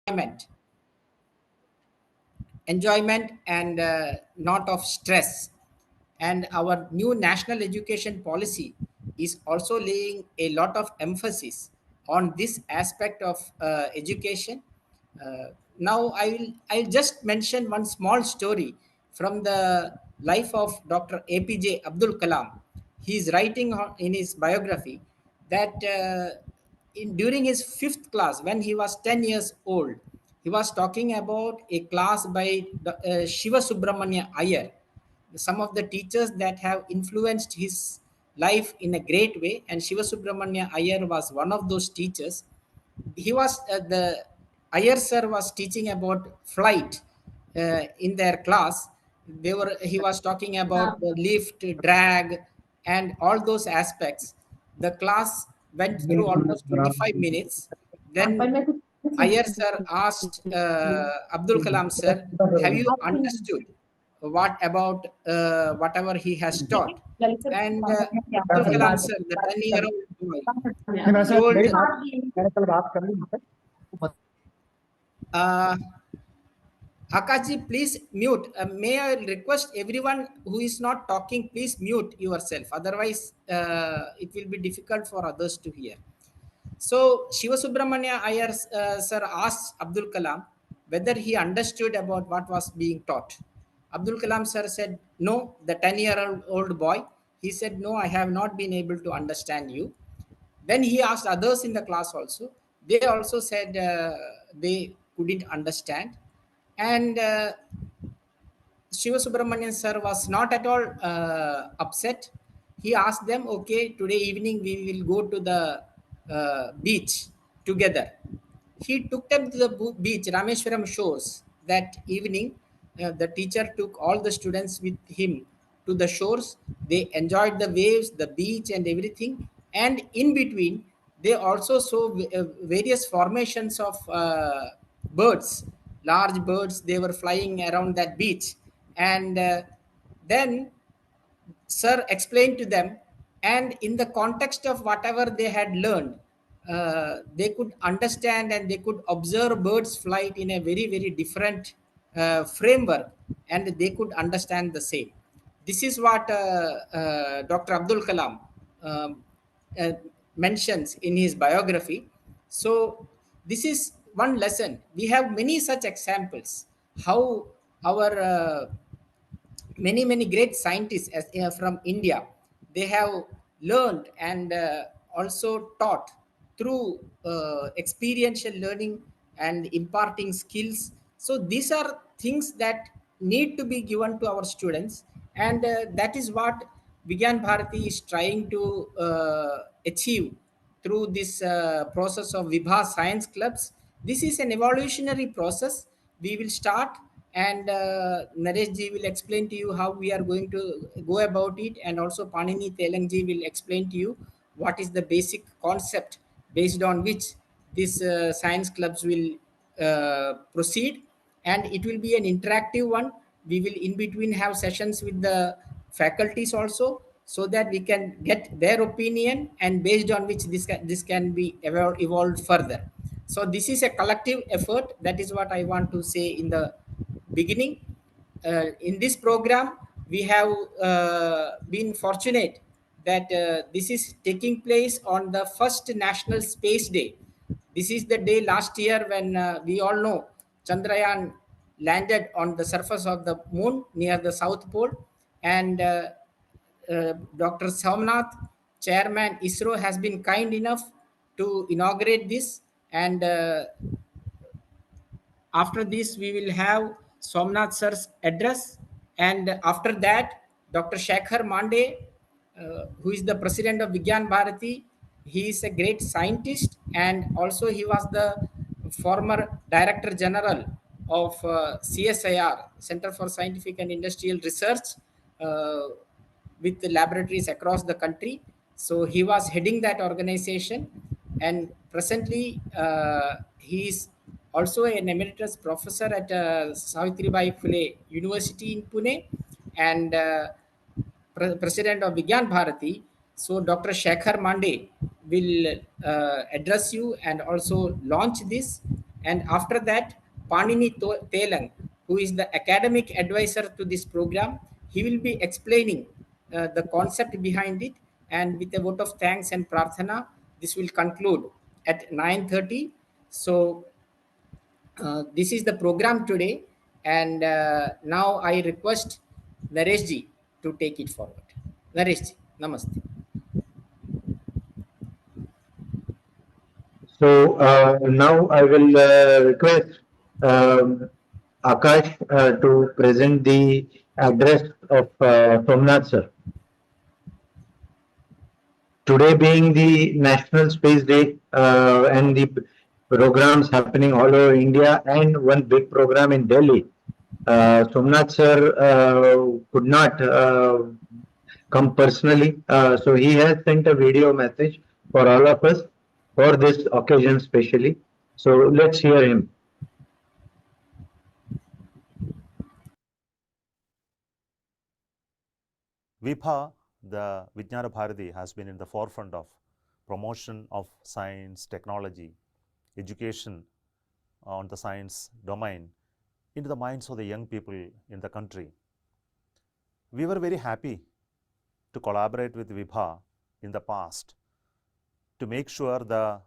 enjoyment, and not of stress. And our new national education policy is also laying a lot of emphasis on this aspect of education. Now I'll just mention one small story from the life of Dr. APJ Abdul Kalam. He's writing in his biography that during his fifth class, when he was 10 years old, he was talking about a class by Shiva Subramania Iyer, some of the teachers that have influenced his life in a great way. And Shiva Subramania Iyer was one of those teachers. He was the Iyer sir was teaching about flight in their class. He was talking about the lift, drag, and all those aspects. The class went through almost 25 minutes. Then Iyer sir asked Abdul Kalam sir, "Have you understood what about whatever he has taught?" And Abdul Kalam sir, the 10-year-old boy, told, uh, Akashi, please mute. May I request everyone who is not talking, please mute yourself. Otherwise, it will be difficult for others to hear. So Shiva Subramania Iyer sir asked Abdul Kalam whether he understood about what was being taught. Abdul Kalam sir said, "No." The 10-year-old boy, he said, "No, I have not been able to understand you." Then he asked others in the class also. They also said they couldn't understand. And Shiva Subramanian sir was not at all upset. He asked them, "Okay, today evening we will go to the beach together." He took them to the beach, Rameshwaram shores. That evening, the teacher took all the students with him to the shores. They enjoyed the waves, the beach, and everything. And in between, they also saw various formations of birds, large birds. They were flying around that beach. And then sir explained to them, and in the context of whatever they had learned, they could understand and they could observe birds flight in a very very different framework, and they could understand the same. This is what Dr. Abdul Kalam um, uh, mentions in his biography. So this is one lesson. We have many such examples how our many great scientists from India, they have learned and also taught through experiential learning and imparting skills. So these are things that need to be given to our students, and that is what Vigyan Bharati is trying to achieve through this process of Vibha science clubs. This is an evolutionary process. We will start, and Naresh ji will explain to you how we are going to go about it, and also Panini Telang ji will explain to you what is the basic concept based on which these science clubs will proceed. And it will be an interactive one. We will in between have sessions with the faculties also, so that we can get their opinion, and based on which this can be evolved further. So this is a collective effort. That is what I want to say in the beginning. In this program, we have been fortunate that this is taking place on the first National Space Day. This is the day last year when we all know Chandrayaan landed on the surface of the moon near the South Pole, and Dr. Somnath, Chairman ISRO, has been kind enough to inaugurate this. And after this, we will have Somnath sir's address. And after that, Dr. Shekhar Mande, who is the president of Vigyan Bharati, he is a great scientist, and also he was the former director general of CSIR, Center for Scientific and Industrial Research, uh, with the laboratories across the country. So he was heading that organization, and presently he is also an emeritus professor at Savitribai Phule University in Pune, and president of Vigyan Bharati. So Dr. Shekhar Mande will address you and also launch this. And after that, Panini Telang, who is the academic advisor to this program, he will be explaining the concept behind it. And with a vote of thanks and prarthana, this will conclude at 9:30. So this is the program today. And now I request Naresh ji to take it forward. Naresh ji, namaste. So now I will request um, Akash to present the address of Somnath sir. Today being the National Space Day and the programs happening all over India and one big program in Delhi, Somnath sir could not come personally. So he has sent a video message for all of us for this occasion specially. So let's hear him. Vibha, the VIJNANA BHARATI, has been in the forefront of promotion of science, technology, education on the science domain into the minds of the young people in the country. We were very happy to collaborate with Vibha in the past to make sure the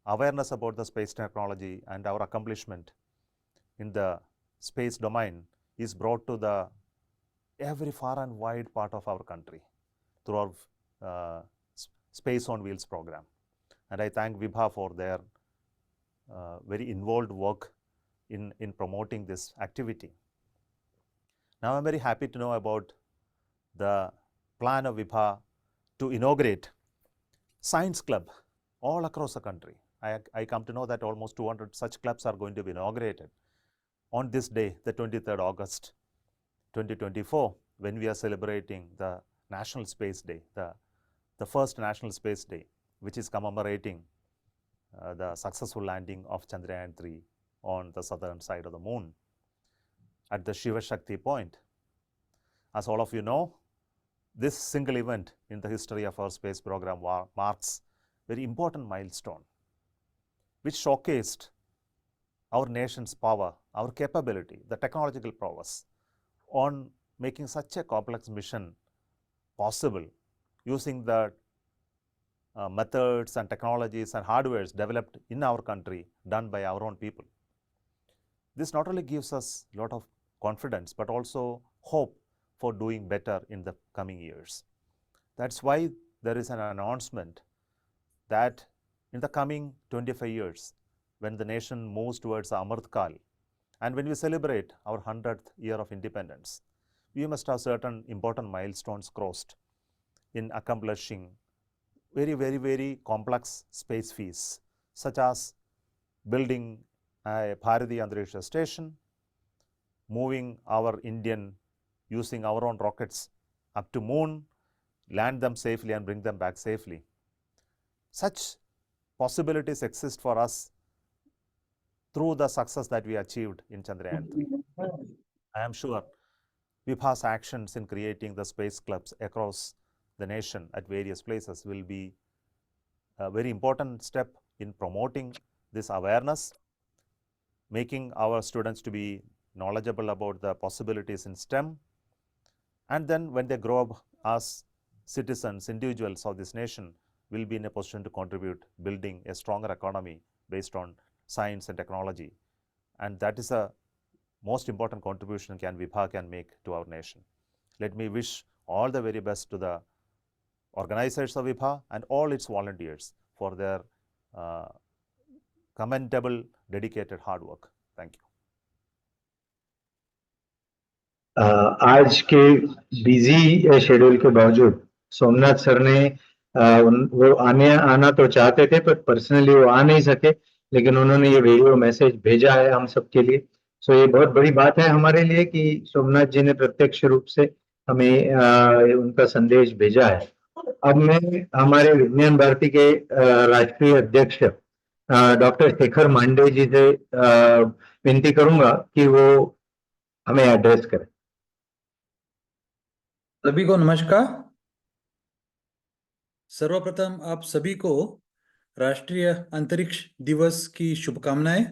awareness about the space technology and our accomplishment in the space domain is brought to the every far and wide part of our country through our Space on Wheels program. And I thank Vibha for their very involved work in promoting this activity. Now I'm very happy to know about the plan of Vibha to inaugurate science club all across the country. I come to know that almost 200 such clubs are going to be inaugurated on this day, the 23rd August 2024, when we are celebrating the National Space Day, the first National Space Day, which is commemorating the successful landing of Chandrayaan-3 on the southern side of the moon at the Shiva Shakti point. As all of you know, this single event in the history of our space program marks a very important milestone, which showcased our nation's power, our capability, the technological prowess on making such a complex mission possible using the methods and technologies and hardwares developed in our country, done by our own people. This not only gives us a lot of confidence, but also hope for doing better in the coming years. That's why there is an announcement that in the coming 25 years, when the nation moves towards Amrit Kal, and when we celebrate our 100th year of independence, we must have certain important milestones crossed in accomplishing very, very, very complex space feats, such as building a Bharati Antariksha station, moving our Indian, using our own rockets up to moon, land them safely and bring them back safely. Such possibilities exist for us through the success that we achieved in Chandrayaan-3. I am sure Vibha's actions in creating the space clubs across the nation at various places will be a very important step in promoting this awareness, making our students to be knowledgeable about the possibilities in STEM, and then when they grow up as citizens, individuals of this nation, will be in a position to contribute building a stronger economy based on science and technology. And that is a most important contribution Vibha can make to our nation. Let me wish all the very best to the organizers of Vibha and all its volunteers for their commendable, dedicated hard work. Thank you. आज के busy schedule के बावजूद Somnath sir ने वो आना तो चाहते थे, पर पर्सनली वो आ नहीं सके, लेकिन उन्होंने ये वीडियो मैसेज भेजा है हम सबके लिए। सो ये बहुत बड़ी बात है हमारे लिए कि सोमनाथ जी ने प्रत्यक्ष रूप से हमें उनका संदेश भेजा है। अब मैं हमारे विज्ञान भारती के राष्ट्रीय अध्यक्ष डॉक्टर शेखर मांडे जी से विनती करूंगा कि वो हमें एड्रेस करें। सभी को नमस्कार। सर्वप्रथम आप सभी को राष्ट्रीय अंतरिक्ष दिवस की शुभकामनाएं।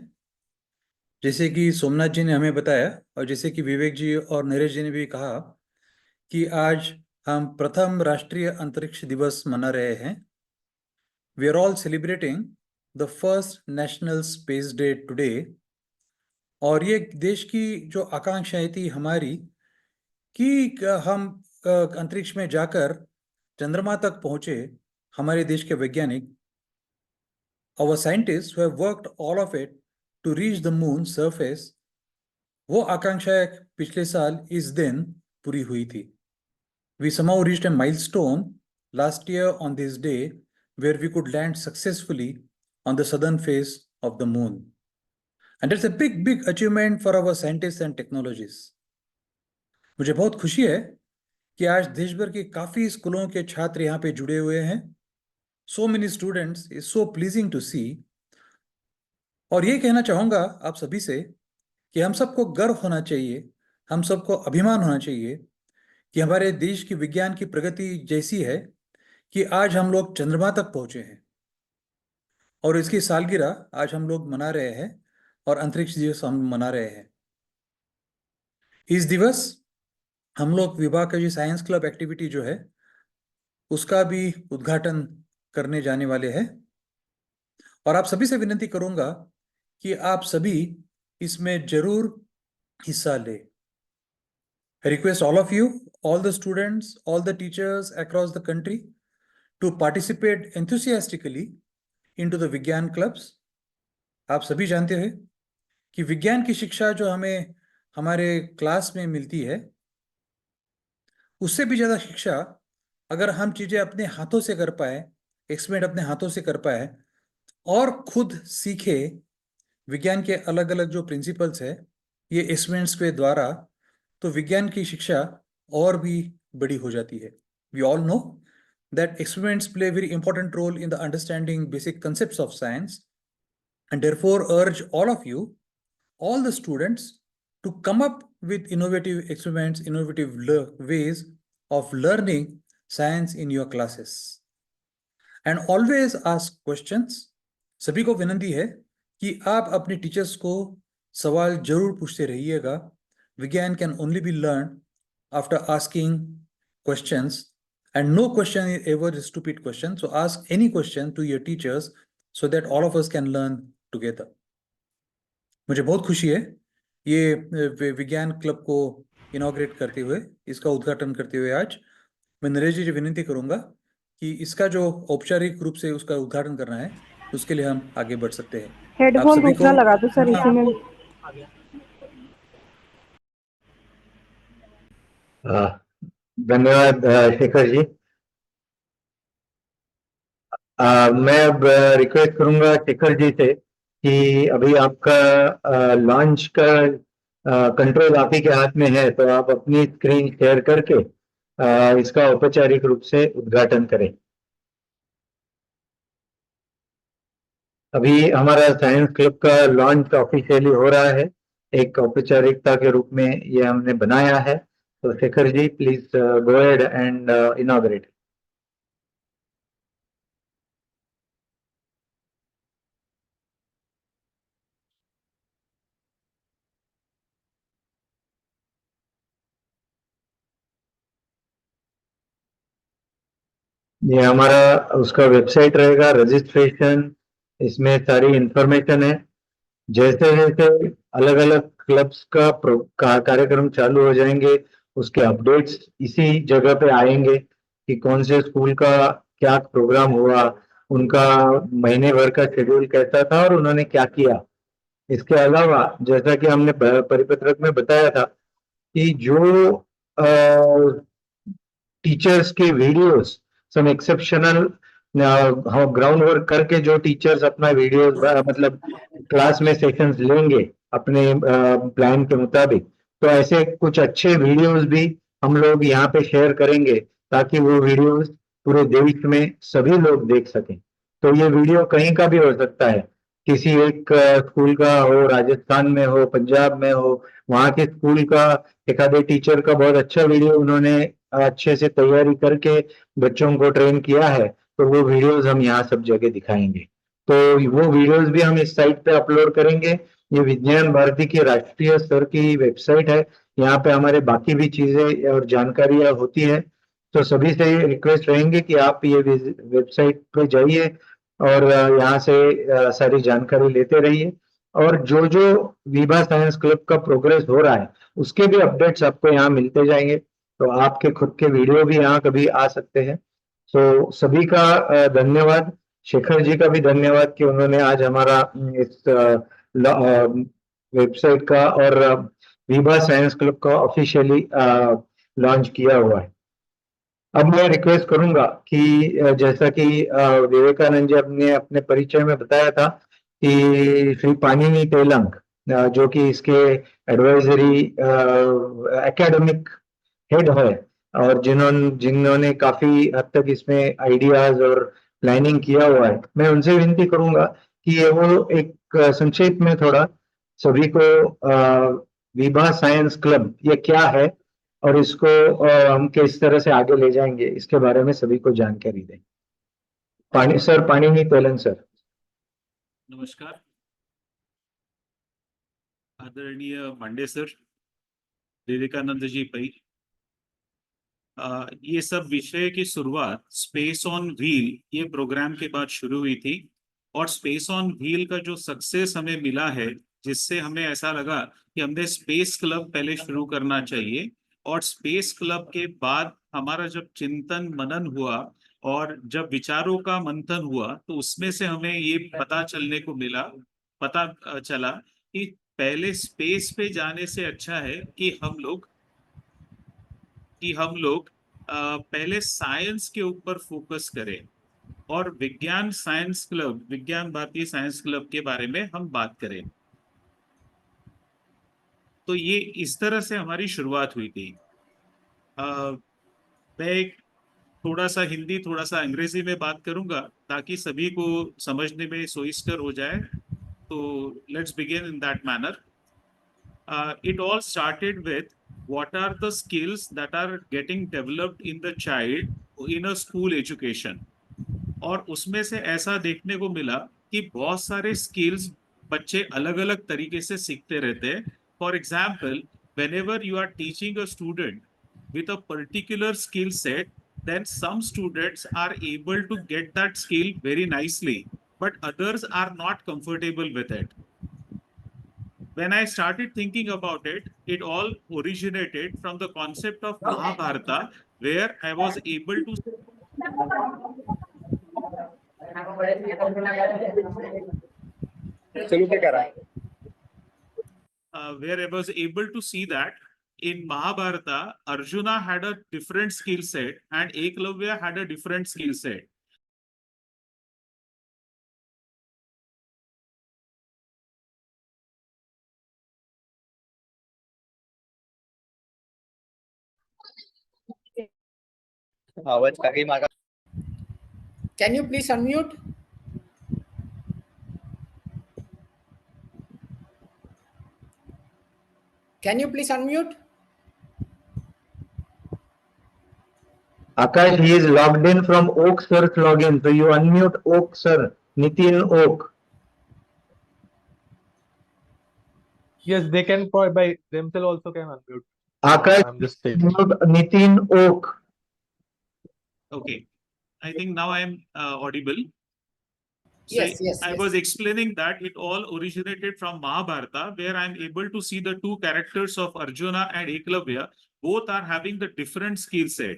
जैसे कि सोमनाथ जी ने हमें बताया और जैसे कि विवेक जी और नरेश जी ने भी कहा कि आज हम प्रथम राष्ट्रीय अंतरिक्ष दिवस मना रहे हैं। We are all celebrating the first national space day today. और ये देश की जो आकांक्षाएं थी हमारी कि हम अंतरिक्ष में जाकर चंद्रमा तक पहुंचे, हमारे देश के वैज्ञानिक, our scientists who have worked all of it to reach the moon surface, वो आकांक्षाएं पिछले साल इस दिन पूरी हुई थी। We somehow reached a milestone last year on this day where we could land successfully on the southern face of the moon. And it's a big, big achievement for our scientists and technologists. मुझे बहुत खुशी है कि आज देश भर के काफी स्कूलों के छात्र यहाँ पे जुड़े हुए हैं। So many students is so pleasing to see. और ये कहना चाहूंगा आप सभी से कि हम सबको गर्व होना चाहिए, हम सबको अभिमान होना चाहिए कि हमारे देश की विज्ञान की प्रगति जैसी है कि आज हम लोग चंद्रमा तक पहुंचे हैं और इसकी सालगिरह आज हम लोग मना रहे हैं और अंतरिक्ष दिवस हम मना रहे हैं। इस दिवस हम लोग विभा का जो साइंस क्लब एक्टिविटी जो है उसका भी उद्घाटन करने जाने वाले हैं और आप सभी से विनती करूंगा कि आप सभी इसमें जरूर हिस्सा लें। I request all of you, all the students, all the teachers across the country to participate enthusiastically into the विज्ञान क्लब्स। आप सभी जानते हैं कि विज्ञान की शिक्षा जो हमें हमारे क्लास में मिलती है उससे भी ज्यादा शिक्षा अगर हम चीजें अपने हाथों से कर पाए, एक्सपेरिमेंट अपने हाथों से कर पाए और खुद सीखे विज्ञान के अलग अलग जो प्रिंसिपल्स है ये एक्सपेरिमेंट्स के द्वारा, तो विज्ञान की शिक्षा और भी बड़ी हो जाती है। We all know that experiments play a very important role in the understanding basic concepts of science, and therefore urge all of you, all the students, to come up with innovative experiments, innovative ways of learning science in your classes, and always ask questions। सभी को विनती है कि आप अपने teachers को सवाल जरूर पूछते रहिएगा। विज्ञान can only be learned after asking questions, and no question is ever a stupid question. So ask any question to your teachers so that all of us can learn together. मुझे बहुत खुशी है ये विज्ञान क्लब को inaugurate करते हुए, इसका उद्घाटन करते हुए आज मैं नरेश जी से विनती करूंगा कि इसका जो औपचारिक रूप से उसका उद्घाटन करना है उसके लिए हम आगे बढ़ सकते हैं। आप हेडफोन सभी दूसरा को लगा दो सर इसी में। धन्यवाद शेखर जी। मैं अब रिक्वेस्ट करूंगा शेखर जी से कि अभी आपका लॉन्च का कंट्रोल आप ही के हाथ में है, तो आप अपनी स्क्रीन शेयर करके इसका औपचारिक रूप से उद्घाटन करें। अभी हमारा साइंस क्लब का लॉन्च ऑफिशियली हो रहा है, एक औपचारिकता के रूप में ये हमने बनाया है। तो Shekhar ji please go ahead and inaugurate. ये हमारा उसका वेबसाइट रहेगा, रजिस्ट्रेशन, इसमें सारी इंफॉर्मेशन है। जैसे जैसे अलग अलग क्लब्स का कार्यक्रम चालू हो जाएंगे उसके अपडेट्स इसी जगह पे आएंगे कि कौन से स्कूल का क्या प्रोग्राम हुआ, उनका महीने भर का शेड्यूल कैसा था और उन्होंने क्या किया। इसके अलावा जैसा कि हमने परिपत्रक में बताया था कि जो टीचर्स के videos, some exceptional ground work करके जो टीचर्स अपना वीडियोस मतलब क्लास में सेशंस लेंगे अपने प्लान के मुताबिक, तो ऐसे कुछ अच्छे वीडियोस भी हम लोग यहाँ पे शेयर करेंगे ताकि वो वीडियोस पूरे देश में सभी लोग देख सकें। तो ये वीडियो कहीं का भी हो सकता है, किसी एक स्कूल का हो, राजस्थान में हो, पंजाब में हो, वहाँ के स्कूल का एक आधे टीचर का बहुत अच्छा वीडियो उन्होंने अच्छे से तैयारी करके बच्चों को ट्रेन किया है, तो वो वीडियोस हम यहाँ सब जगह दिखाएंगे। तो वो वीडियोस भी हम इस साइट पे अपलोड करेंगे ये विज्ञान भारती की राष्ट्रीय स्तर की वेबसाइट है, यहाँ पे हमारे बाकी भी चीजें और जानकारियां होती है। तो सभी से रिक्वेस्ट रहेंगे कि आप ये वेबसाइट पे जाइए और यहाँ से सारी जानकारी लेते रहिए, और जो जो विभा साइंस क्लब का प्रोग्रेस हो रहा है उसके भी अपडेट्स आपको यहाँ मिलते जाएंगे। तो आपके खुद के वीडियो भी यहाँ कभी आ सकते हैं। तो सभी का धन्यवाद। शेखर जी का भी धन्यवाद कि उन्होंने आज हमारा इस वेबसाइट का और विभा साइंस क्लब का ऑफिशियली लॉन्च किया हुआ है। अब मैं रिक्वेस्ट करूंगा कि जैसा कि विवेकानंद जी ने अपने परिचय में बताया था कि श्री पानिनी तेलंग जो कि इसके एडवाइजरी एकेडमिक हेड है और जिन्होंने काफी हद तक इसमें आइडियाज और प्लानिंग किया हुआ है, मैं उनसे विनती करूंगा कि ये वो एक संक्षेप में थोड़ा सभी को विभा साइंस क्लब ये क्या है और इसको हम किस तरह से आगे ले जाएंगे इसके बारे में सभी को जानकारी दें। पाणिनी तेलंग सर। नमस्कार आदरणीय मांडे सर, विवेकानंद जी पई। ये सब विषय की शुरुआत स्पेस ऑन व्हील ये प्रोग्राम के बाद शुरू हुई थी, और स्पेस ऑन व्हील का जो सक्सेस हमें मिला है, जिससे हमें ऐसा लगा कि हमने स्पेस क्लब पहले शुरू करना चाहिए, और स्पेस क्लब के बाद हमारा जब चिंतन मनन हुआ और जब विचारों का मंथन हुआ, तो उसमें से हमें ये पता चला कि पहले स्पेस पे जाने से अच्छा है कि हम लोग पहले साइंस के ऊपर फोकस करें, और विज्ञान भारतीय साइंस क्लब के बारे में हम बात करें। तो ये इस तरह से हमारी शुरुआत हुई थी। मैं थोड़ा सा हिंदी थोड़ा सा अंग्रेजी में बात करूंगा ताकि सभी को समझने में सोइस्कर हो जाए। तो let's begin in that manner. It all started with what are the skills that are getting developed in the child in a school education. और उसमें से ऐसा देखने को मिला कि बहुत सारे स्किल्स बच्चे अलग अलग तरीके से सीखते रहते हैं। For example, whenever you are teaching a student with a particular skill set, then some students are able to get that skill very nicely, but others are not comfortable with it. When I started thinking about it, it all originated from the concept of Mahabharata, where I was able to see that in Mahabharata, Arjuna had a different skill set and Eklavya had a different skill set. Can you please unmute? Can you please unmute? Akash, he is logged in from Oak Sir's login. So you unmute Oak Sir, Nitin Oak. Yes, they can by themselves also can unmute. Akash, I'm just saying. unmute Nitin Oak. Okay, I think now I am audible. Yes, I was explaining that it all originated from Mahabharata, where I'm able to see the two characters of Arjuna and Eklavya. Both are having the different skill set.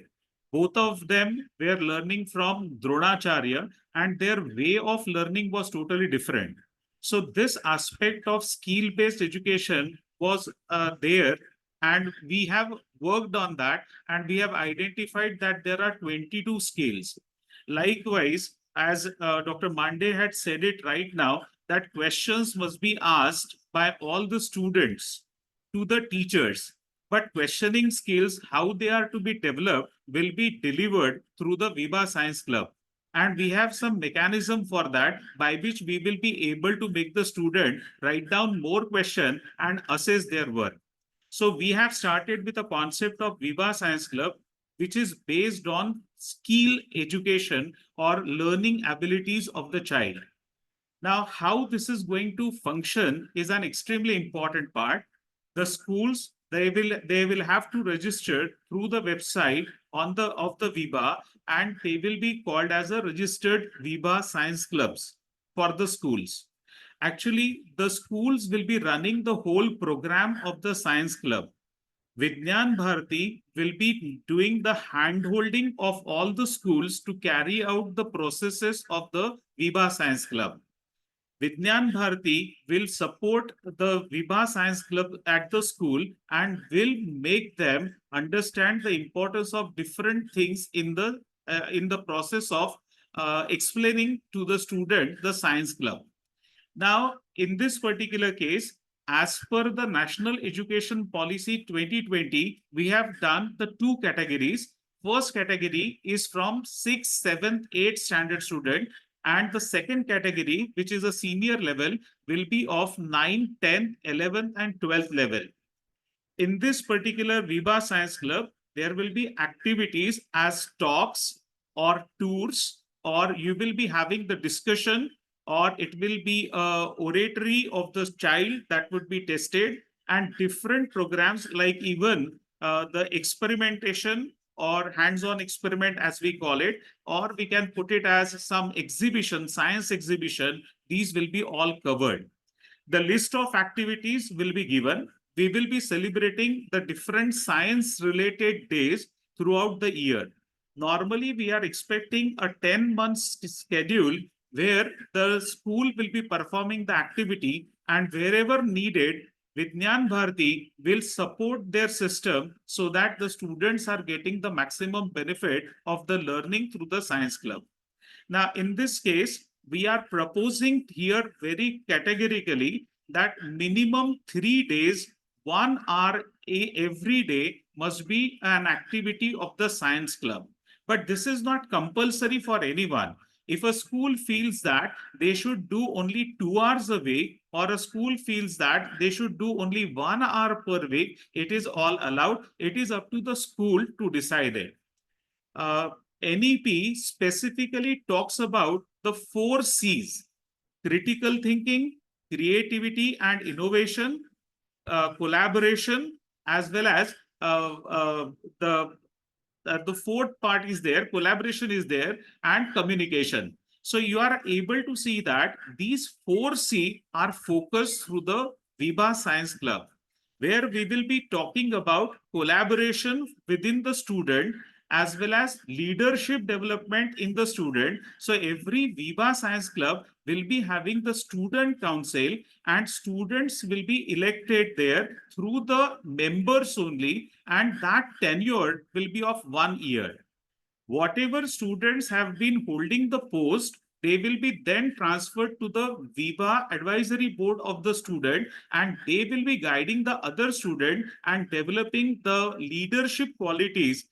Both of them were learning from Dronacharya, and their way of learning was totally different. So this aspect of skill-based education was there, and we have worked on that, and we have identified that there are 22 skills. Likewise, as Dr. Mande had said it right now, that questions must be asked by all the students to the teachers. But questioning skills, how they are to be developed, will be delivered through the Vibha Science Club. And we have some mechanism for that, by which we will be able to make the student write down more questions and assess their work. So we have started with a concept of Vibha Science Club, which is based on skill education or learning abilities of the child. Now, how this is going to function is an extremely important part. The schools, they will have to register through the website on the of the Vibha, and they will be called as a registered Vibha science clubs for the schools. Actually, the schools will be running the whole program of the science club. Vijnan Bharati will be doing the hand-holding of all the schools to carry out the processes of the Vibha Science Club. Vijnan Bharati will support the Vibha Science Club at the school and will make them understand the importance of different things in the process of explaining to the student the science club. Now, in this particular case, as per the National Education Policy 2020, we have done the two categories. First category is from 6th, 7th, 8th standard student, and the second category, which is a senior level, will be of 9th, 10th, 11th, and 12th level. In this particular Vibha Science Club, there will be activities as talks or tours, or you will be having the discussion, or it will be a oratory of the child that would be tested, and different programs like even the experimentation or hands-on experiment as we call it, or we can put it as some exhibition, science exhibition. These will be all covered. The list of activities will be given. We will be celebrating the different science related days throughout the year. Normally, we are expecting a 10 months schedule where the school will be performing the activity, and wherever needed, Vijnan Bharati will support their system so that the students are getting the maximum benefit of the learning through the science club. Now, in this case, we are proposing here very categorically that minimum 3 days, 1 hour every day must be an activity of the science club. But this is not compulsory for anyone. If a school feels that they should do only 2 hours a week, or a school feels that they should do only 1 hour per week, it is all allowed. It is up to the school to decide it. uh, NEP specifically talks about the 4 C's: critical thinking, creativity and innovation, collaboration, as well as the the fourth part is there, collaboration is there, and communication. So you are able to see that these 4 C are focused through the Vibha Science Club, where we will be talking about collaboration within the student as well as leadership development in the student. So every Vibha Science Club will be having the student council, and students will be elected there through the members only, and that tenure will be of 1 year. Whatever students have been holding the post, they will be then transferred to the Vibha advisory board of the student, and they will be guiding the other student and developing the leadership qualities,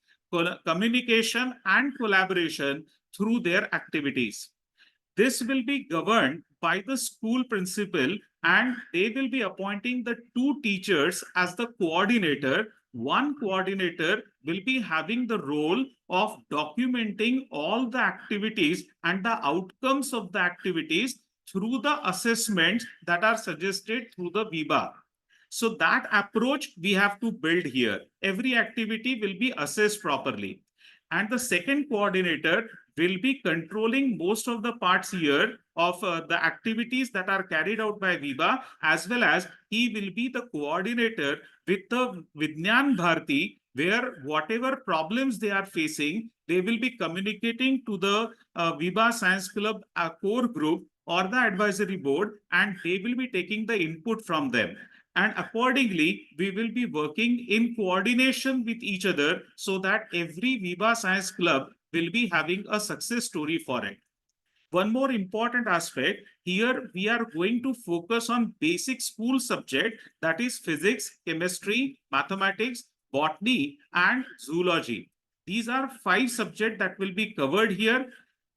communication and collaboration through their activities. This will be governed by the school principal, and they will be appointing the 2 teachers as the coordinator. One coordinator will be having the role of documenting all the activities and the outcomes of the activities through the assessments that are suggested through the Vibha. So that approach we have to build here. Every activity will be assessed properly. And the second coordinator will be controlling most of the parts here of the activities that are carried out by Vibha, as well as he will be the coordinator with the Vijnan Bharati, where whatever problems they are facing, they will be communicating to the Vibha Science Club core group or the advisory board, and they will be taking the input from them. And accordingly, we will be working in coordination with each other so that every Vibha Science Club will be having a success story for it. One more important aspect here, we are going to focus on basic school subject, that is physics, chemistry, mathematics, botany, and zoology. These are 5 subjects that will be covered here.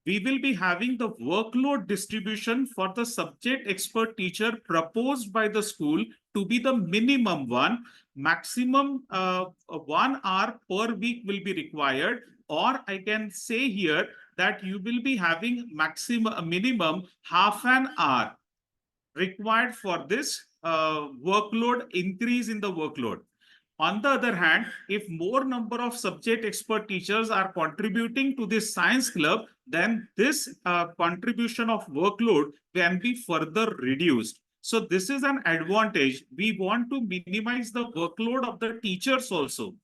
We will be having the workload distribution for the subject expert teacher proposed by the school to be the minimum one. Maximum 1 hour per week will be required. or I can say here that you will be having minimum half an hour required for this workload, increase in the workload. On the other hand, if more number of subject expert teachers are contributing to this science club, then this contribution of workload can be further reduced. So this is an advantage. We want to minimize the workload of the teachers also.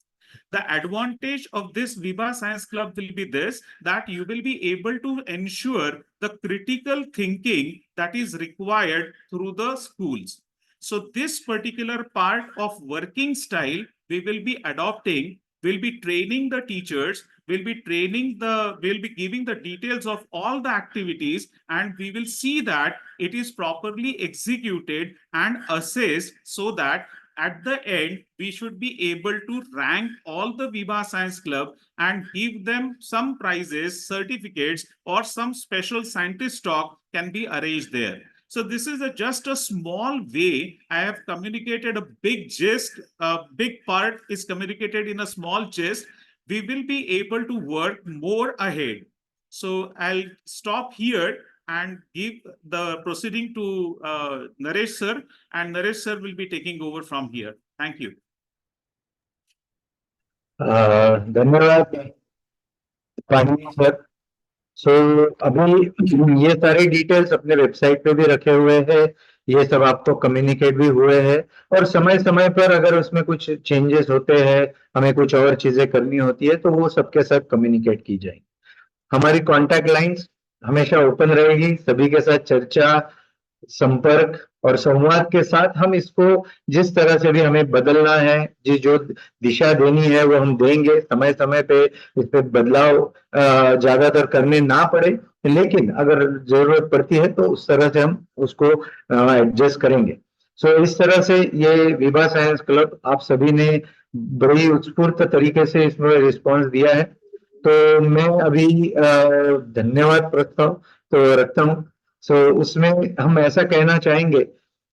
The advantage of this Vibha Science Club will be this, that you will be able to ensure the critical thinking that is required through the schools. So this particular part of working style we will be adopting, will be training the teachers, will be giving the details of all the activities, and we will see that it is properly executed and assessed, so that at the end, we should be able to rank all the Vibha Science Club and give them some prizes, certificates, or some special scientist talk can be arranged there. So this is just a small way. I have communicated a big gist. A big part is communicated in a small gist. We will be able to work more ahead. So I'll stop here and give the proceeding to Naresh sir, and Naresh sir will be taking over from here. Thank you. धन्यवाद पानी sir. सो अभी ये सारे details अपने website पे भी रखे हुए हैं, ये सब आपको कम्युनिकेट भी हुए हैं, और समय समय पर अगर उसमें कुछ चेंजेस होते हैं, हमें कुछ और चीजें करनी होती है, तो वो सबके साथ कम्युनिकेट की जाएगी। हमारी कॉन्टैक्ट लाइंस हमेशा ओपन रहेगी, सभी के साथ चर्चा, संपर्क और संवाद के साथ हम इसको जिस तरह से भी हमें बदलना है, जो दिशा देनी है वो हम देंगे। समय समय पे इस पे बदलाव ज्यादातर करने ना पड़े, लेकिन अगर जरूरत पड़ती है तो उस तरह से हम उसको एडजस्ट करेंगे। सो इस तरह से ये विभा साइंस क्लब आप सभी ने बड़ी उत्स्फूर्त तरीके से इसमें रिस्पॉन्स दिया है, तो मैं अभी धन्यवाद प्रस्ताव तो रखता हूँ। सो उसमें हम ऐसा कहना चाहेंगे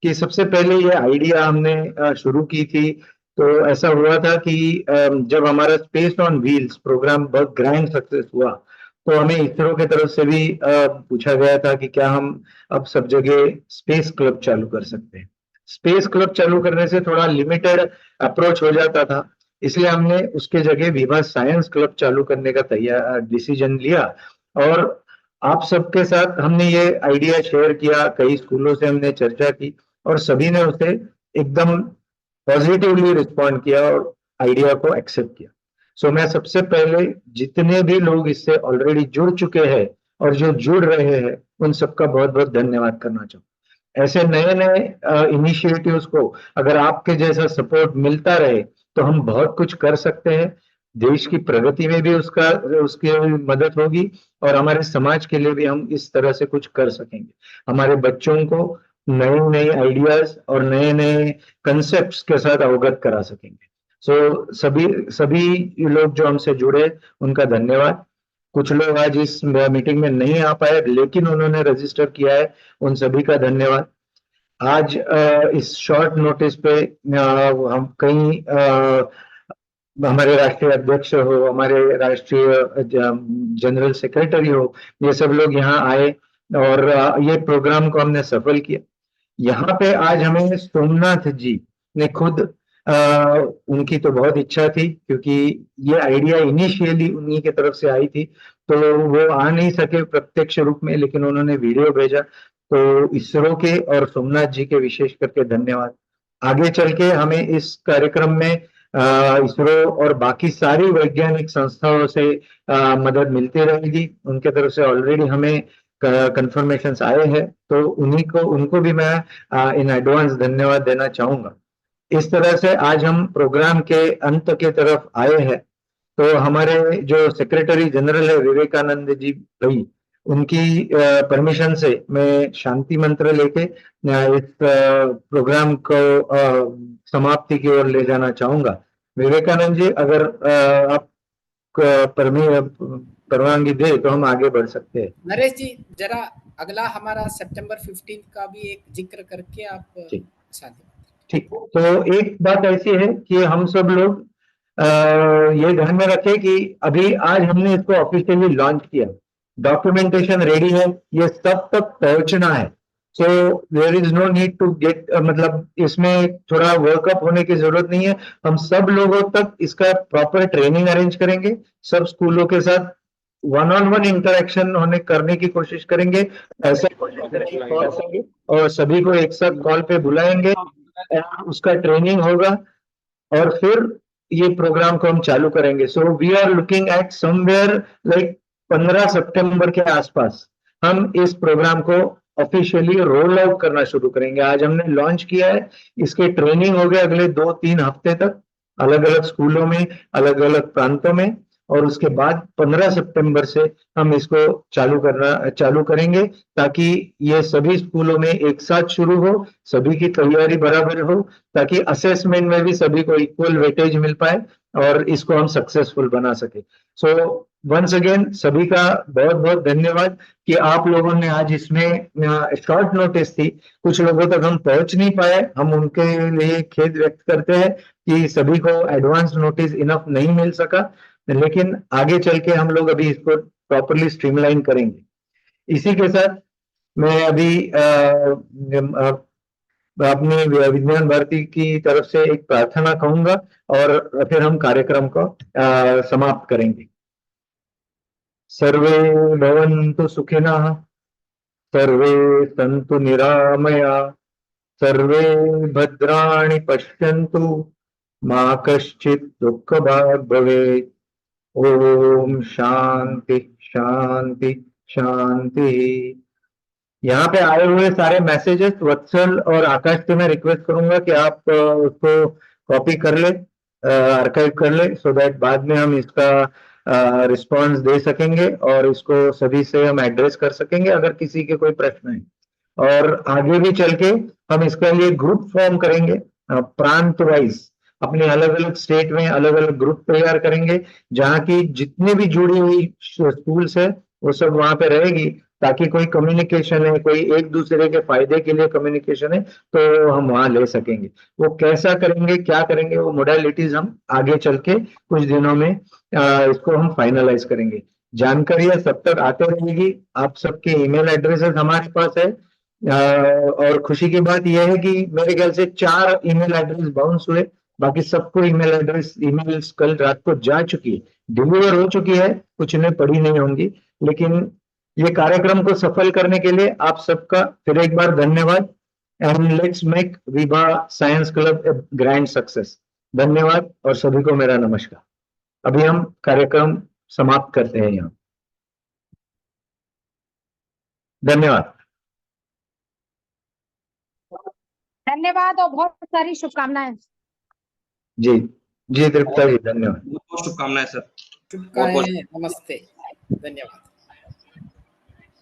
कि सबसे पहले ये आइडिया हमने शुरू की थी, तो ऐसा हुआ था कि जब हमारा स्पेस ऑन व्हील्स प्रोग्राम बहुत ग्रैंड सक्सेस हुआ, तो हमें इसरो की तरफ से भी पूछा गया था कि क्या हम अब सब जगह स्पेस क्लब चालू कर सकते हैं। स्पेस क्लब चालू करने से थोड़ा लिमिटेड अप्रोच हो जाता था, इसलिए हमने उसके जगह विभा साइंस क्लब चालू करने का डिसीजन लिया, और आप सबके साथ हमने ये आइडिया शेयर किया, कई स्कूलों से हमने चर्चा की, और सभी ने उसे एकदम पॉजिटिवली रिस्पॉन्ड किया और आइडिया को एक्सेप्ट किया। सो मैं सबसे पहले जितने भी लोग इससे ऑलरेडी जुड़ चुके हैं और जो जुड़ रहे हैं, उन सबका बहुत बहुत धन्यवाद करना चाहूँ। ऐसे नए नए इनिशिएटिव्स को अगर आपके जैसा सपोर्ट मिलता रहे तो हम बहुत कुछ कर सकते हैं। देश की प्रगति में भी उसकी मदद होगी, और हमारे समाज के लिए भी हम इस तरह से कुछ कर सकेंगे। हमारे बच्चों को नए नए आइडियाज और नए नए कंसेप्ट्स के साथ अवगत करा सकेंगे। सो सभी लोग जो हमसे जुड़े उनका धन्यवाद। कुछ लोग आज इस मीटिंग में नहीं आ पाए, लेकिन उन्होंने रजिस्टर किया है, उन सभी का धन्यवाद। आज इस शॉर्ट नोटिस पे हम कई हमारे राष्ट्रीय अध्यक्ष हो, हमारे राष्ट्रीय जनरल सेक्रेटरी हो, ये सब लोग यहाँ आए और ये प्रोग्राम को हमने सफल किया। यहाँ पे आज हमें सोमनाथ जी ने खुद उनकी तो बहुत इच्छा थी, क्योंकि ये आइडिया इनिशियली उन्हीं की तरफ से आई थी, तो वो आ नहीं सके प्रत्यक्ष रूप में, लेकिन उन्होंने वीडियो भेजा। तो इसरो के और सोमनाथ जी के विशेष करके धन्यवाद। आगे चल के हमें इस कार्यक्रम में इसरो और बाकी सारी वैज्ञानिक संस्थाओं से मदद मिलती रहेगी। उनके तरफ से ऑलरेडी हमें कंफर्मेशन आए हैं, तो उनको भी मैं इन एडवांस धन्यवाद देना चाहूंगा। इस तरह से आज हम प्रोग्राम के अंत के तरफ आए हैं, तो हमारे जो सेक्रेटरी जनरल है विवेकानंद जी भाई, उनकी परमिशन से मैं शांति मंत्र लेके इस प्रोग्राम को समाप्ति की ओर ले जाना चाहूंगा। विवेकानंद जी, अगर आप परवानगी दे तो हम आगे बढ़ सकते हैं। नरेश जी, जरा अगला हमारा सितंबर 15 का भी एक जिक्र करके आप शांति। ठीक, तो एक बात ऐसी है कि हम सब लोग ये ध्यान में रखें कि अभी आज हमने इसको ऑफिशियली लॉन्च किया, डॉक्यूमेंटेशन रेडी है, ये सब तक पहुंचना है। So there is no need to get, मतलब इसमें थोड़ा वर्कअप होने की जरूरत नहीं है। हम सब लोगों तक इसका प्रॉपर ट्रेनिंग अरेंज करेंगे, सब स्कूलों के साथ वन ऑन वन इंटरेक्शन होने करने की कोशिश करेंगे, ऐसा कोशिश करेंगे और सभी को एक साथ कॉल पे बुलाएंगे, उसका ट्रेनिंग होगा और फिर ये प्रोग्राम को हम चालू करेंगे। So we are looking at somewhere like 15 सितंबर के आसपास हम इस प्रोग्राम को ऑफिशियली रोल आउट करना शुरू करेंगे। आज हमने लॉन्च किया है, इसके ट्रेनिंग हो गए अगले 2-3 हफ्ते तक अलग अलग स्कूलों में, अलग अलग प्रांतों में, और उसके बाद 15 सितंबर से हम इसको चालू करेंगे ताकि ये सभी स्कूलों में एक साथ शुरू हो, सभी की तैयारी बराबर हो, ताकि असेसमेंट में भी सभी को इक्वल वेटेज मिल पाए और इसको हम सक्सेसफुल बना सके। सो वंस अगेन सभी का बहुत बहुत धन्यवाद कि आप लोगों ने आज इसमें, शॉर्ट नोटिस थी, कुछ लोगों तक हम पहुंच नहीं पाए, हम उनके लिए खेद व्यक्त करते हैं कि सभी को एडवांस नोटिस इनफ नहीं मिल सका, लेकिन आगे चल के हम लोग अभी इसको प्रॉपरली स्ट्रीमलाइन करेंगे। इसी के साथ मैं अभी अपनी विज्ञान भारती की तरफ से एक प्रार्थना कहूंगा और फिर हम कार्यक्रम को समाप्त करेंगे। सर्वे भवन्तु सुखिनः, सर्वे सन्तु निरामया, सर्वे भद्राणि पश्यन्तु, मा कश्चित् दुःखभाग् भवेत्। ओम शांति शांति शांति। यहाँ पे आए हुए सारे मैसेजेस वत्सल और आकाश से मैं रिक्वेस्ट करूंगा कि आप उसको कॉपी कर ले, आर्काइव कर ले, सो दैट बाद में हम इसका रिस्पांस दे सकेंगे और इसको सभी से हम एड्रेस कर सकेंगे अगर किसी के कोई प्रश्न है। और आगे भी चल के हम इसके लिए ग्रुप फॉर्म करेंगे, प्रांत वाइज अपने अलग अलग स्टेट में अलग अलग ग्रुप तैयार करेंगे, जहाँ की जितनी भी जुड़ी हुई स्कूल्स है वो सब वहां पे रहेगी, ताकि कोई कम्युनिकेशन है, कोई एक दूसरे के फायदे के लिए कम्युनिकेशन है तो हम वहां ले सकेंगे। वो कैसा करेंगे, क्या करेंगे, वो मोडालिटीज हम आगे चल के कुछ दिनों में इसको हम फाइनलाइज करेंगे। जानकारियां सब तक आते रहेगी, आप सबके ईमेल एड्रेसेस हमारे पास है। और खुशी की बात यह है कि मेरे ख्याल से 4 ईमेल एड्रेस बाउंस हुए, बाकी सबको ईमेल्स कल रात को जा चुकी है, डिलीवर हो चुकी है, कुछ ने पढ़ी नहीं होंगी। लेकिन ये कार्यक्रम को सफल करने के लिए आप सबका फिर एक बार धन्यवाद, and let's make Vibha science club A grand success. धन्यवाद और सभी को मेरा नमस्कार। अभी हम कार्यक्रम समाप्त करते हैं यहाँ। धन्यवाद। धन्यवाद और बहुत सारी शुभकामनाएं। जी जी तृप्ता जी, धन्यवाद। बहुत शुभकामनाएं सर। शुभकामनाएं, नमस्ते, धन्यवाद।